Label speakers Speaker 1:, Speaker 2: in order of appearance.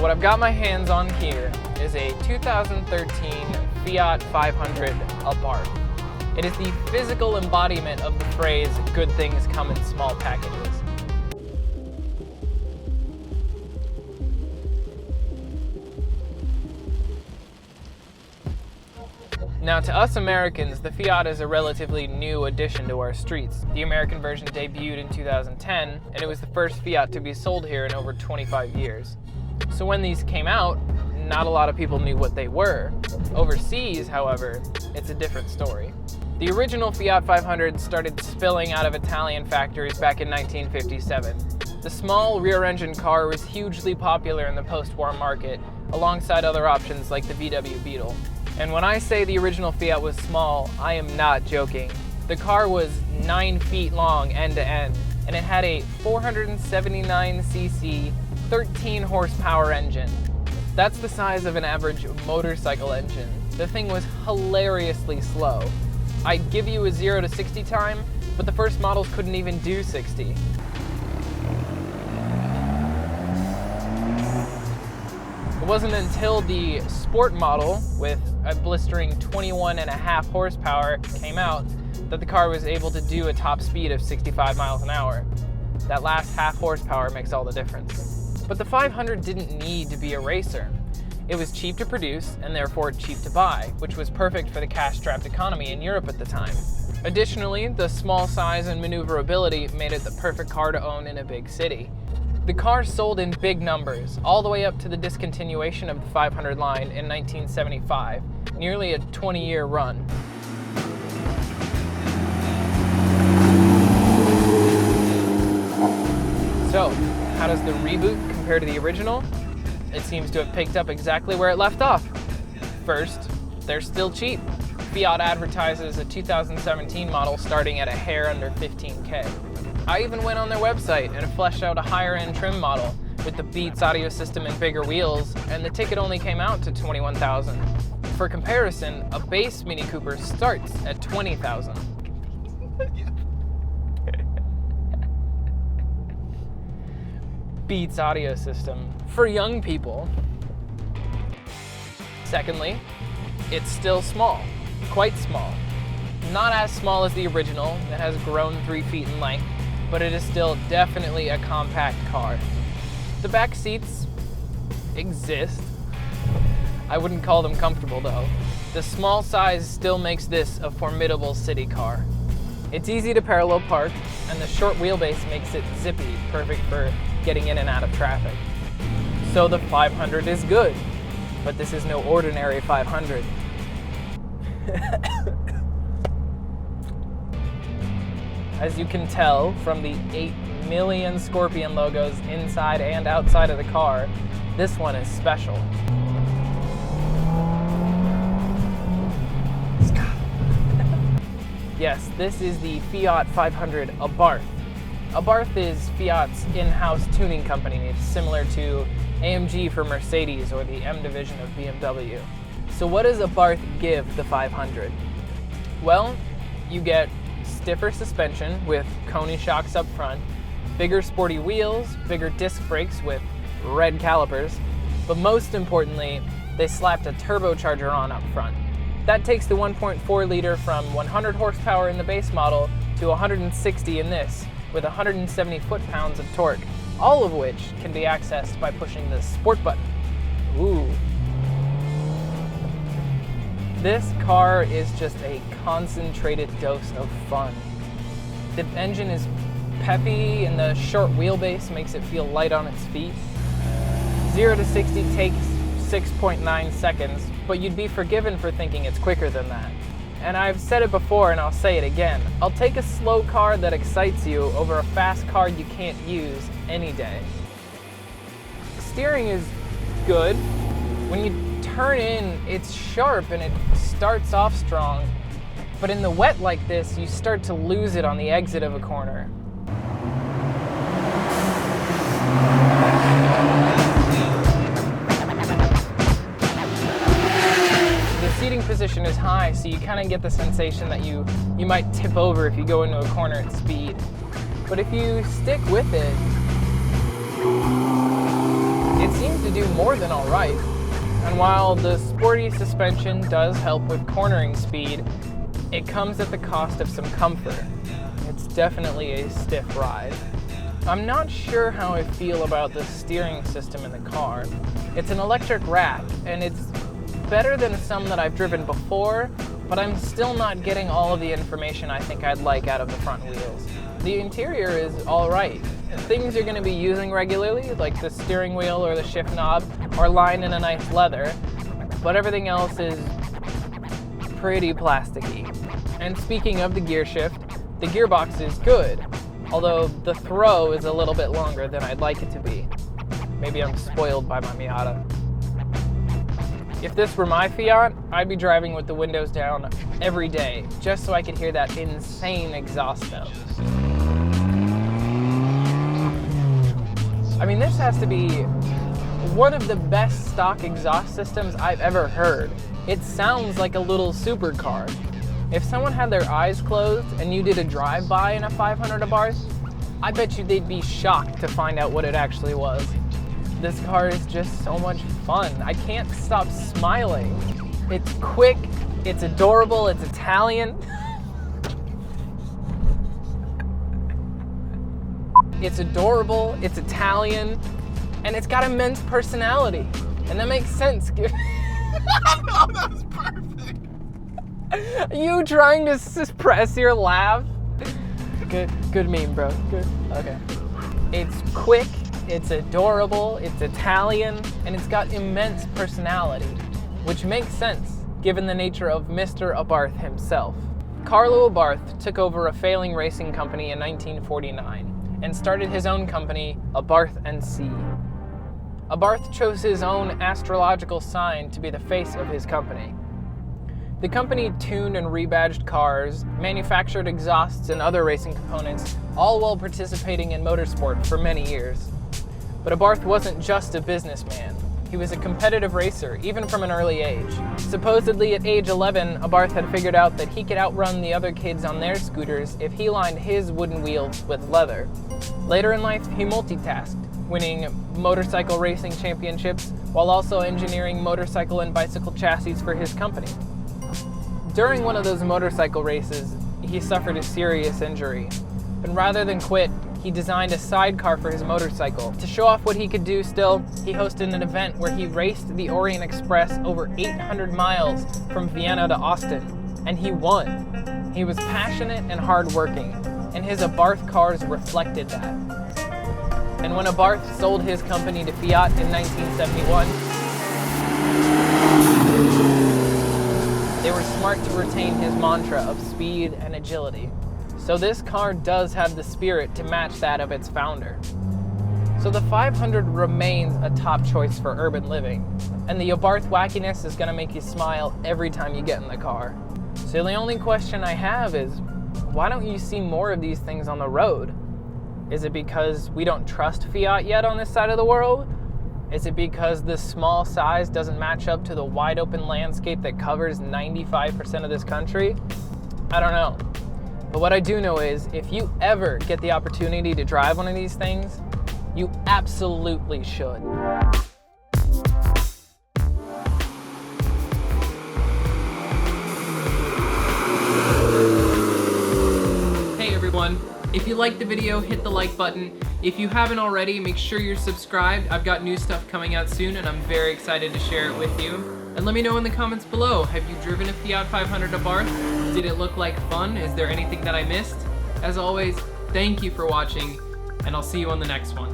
Speaker 1: what I've got my hands on here is a 2013 Fiat 500 Abarth. It is the physical embodiment of the phrase, good things come in small packages. Now, to us Americans, the Fiat is a relatively new addition to our streets. The American version debuted in 2010, and it was the first Fiat to be sold here in over 25 years. So when these came out, not a lot of people knew what they were. Overseas, however, it's a different story. The original Fiat 500 started spilling out of Italian factories back in 1957. The small rear-engine car was hugely popular in the post-war market, alongside other options like the VW Beetle. And when I say the original Fiat was small, I am not joking. The car was 9 feet long end to end, and it had a 479cc, 13 horsepower engine. That's the size of an average motorcycle engine. The thing was hilariously slow. I'd give you a 0 to 60 time, but the first models couldn't even do 60. It wasn't until the sport model with a blistering 21.5 horsepower came out that the car was able to do a top speed of 65 miles an hour. That last half horsepower makes all the difference. But the 500 didn't need to be a racer. It was cheap to produce and therefore cheap to buy, which was perfect for the cash-strapped economy in Europe at the time. Additionally, the small size and maneuverability made it the perfect car to own in a big city. The car sold in big numbers, all the way up to the discontinuation of the 500 line in 1975, nearly a 20-year run. So, how does the reboot compare to the original? It seems to have picked up exactly where it left off. First, they're still cheap. Fiat advertises a 2017 model starting at a hair under $15K. I even went on their website and fleshed out a higher-end trim model with the Beats audio system and bigger wheels, and the ticket only came out to $21,000. For comparison, a base Mini Cooper starts at $20,000. Beats audio system for young people. Secondly, it's still small, quite small. Not as small as the original that has grown 3 feet in length, but it is still definitely a compact car. The back seats exist. I wouldn't call them comfortable though. The small size still makes this a formidable city car. It's easy to parallel park, and the short wheelbase makes it zippy, perfect for getting in and out of traffic. So the 500 is good, but this is no ordinary 500. As you can tell from the 8 million Scorpion logos inside and outside of the car, this one is special. Yes, this is the Fiat 500 Abarth. Abarth is Fiat's in-house tuning company. It's similar to AMG for Mercedes or the M division of BMW. So what does Abarth give the 500? Well, you get stiffer suspension with Koni shocks up front, bigger sporty wheels, bigger disc brakes with red calipers, but most importantly, they slapped a turbocharger on up front. That takes the 1.4 liter from 100 horsepower in the base model to 160 in this, with 170 foot-pounds of torque, all of which can be accessed by pushing the sport button. Ooh. This car is just a concentrated dose of fun. The engine is peppy and the short wheelbase makes it feel light on its feet. 0 to 60 takes 6.9 seconds, but you'd be forgiven for thinking it's quicker than that. And I've said it before and I'll say it again. I'll take a slow car that excites you over a fast car you can't use any day. Steering is good. When you turn in, it's sharp and it starts off strong. But in the wet like this, you start to lose it on the exit of a corner. The seating position is high, so you kind of get the sensation that you might tip over if you go into a corner at speed. But if you stick with it, it seems to do more than all right. And while the sporty suspension does help with cornering speed, it comes at the cost of some comfort. It's definitely a stiff ride. I'm not sure how I feel about the steering system in the car. It's an electric rack, and it's better than some that I've driven before, but I'm still not getting all of the information I think I'd like out of the front wheels. The interior is alright. Things you're going to be using regularly, like the steering wheel or the shift knob, are lined in a nice leather, but everything else is pretty plasticky. And speaking of the gear shift, the gearbox is good, although the throw is a little bit longer than I'd like it to be. Maybe I'm spoiled by my Miata. If this were my Fiat, I'd be driving with the windows down every day, just so I could hear that insane exhaust note. I mean, this has to be one of the best stock exhaust systems I've ever heard. It sounds like a little supercar. If someone had their eyes closed and you did a drive-by in a 500 Abarth, I bet you they'd be shocked to find out what it actually was. This car is just so much fun. I can't stop smiling. It's quick, it's adorable, it's Italian. It's adorable, it's Italian, and it's got immense personality. And that makes sense.
Speaker 2: No, that was perfect.
Speaker 1: You trying to suppress your laugh? Good meme, bro. Good. Okay. It's quick, it's adorable, it's Italian, and it's got immense personality, which makes sense given the nature of Mr. Abarth himself. Carlo Abarth took over a failing racing company in 1949 and started his own company, Abarth & C. Abarth chose his own astrological sign to be the face of his company. The company tuned and rebadged cars, manufactured exhausts and other racing components, all while participating in motorsport for many years. But Abarth wasn't just a businessman. He was a competitive racer, even from an early age. Supposedly at age 11, Abarth had figured out that he could outrun the other kids on their scooters if he lined his wooden wheels with leather. Later in life, he multitasked, winning motorcycle racing championships while also engineering motorcycle and bicycle chassis for his company. During one of those motorcycle races, he suffered a serious injury. And rather than quit, he designed a sidecar for his motorcycle. To show off what he could do still, he hosted an event where he raced the Orient Express over 800 miles from Vienna to Austin, and he won. He was passionate and hardworking, and his Abarth cars reflected that. And when Abarth sold his company to Fiat in 1971, they were smart to retain his mantra of speed and agility. So this car does have the spirit to match that of its founder. So the 500 remains a top choice for urban living, and the Abarth wackiness is going to make you smile every time you get in the car. So the only question I have is, why don't you see more of these things on the road? Is it because we don't trust Fiat yet on this side of the world? Is it because the small size doesn't match up to the wide open landscape that covers 95% of this country? I don't know. But what I do know is, if you ever get the opportunity to drive one of these things, you absolutely should. Hey everyone, if you liked the video, hit the like button. If you haven't already, make sure you're subscribed. I've got new stuff coming out soon and I'm very excited to share it with you. And let me know in the comments below, have you driven a Fiat 500 Abarth? Did it look like fun? Is there anything that I missed? As always, thank you for watching, and I'll see you on the next one.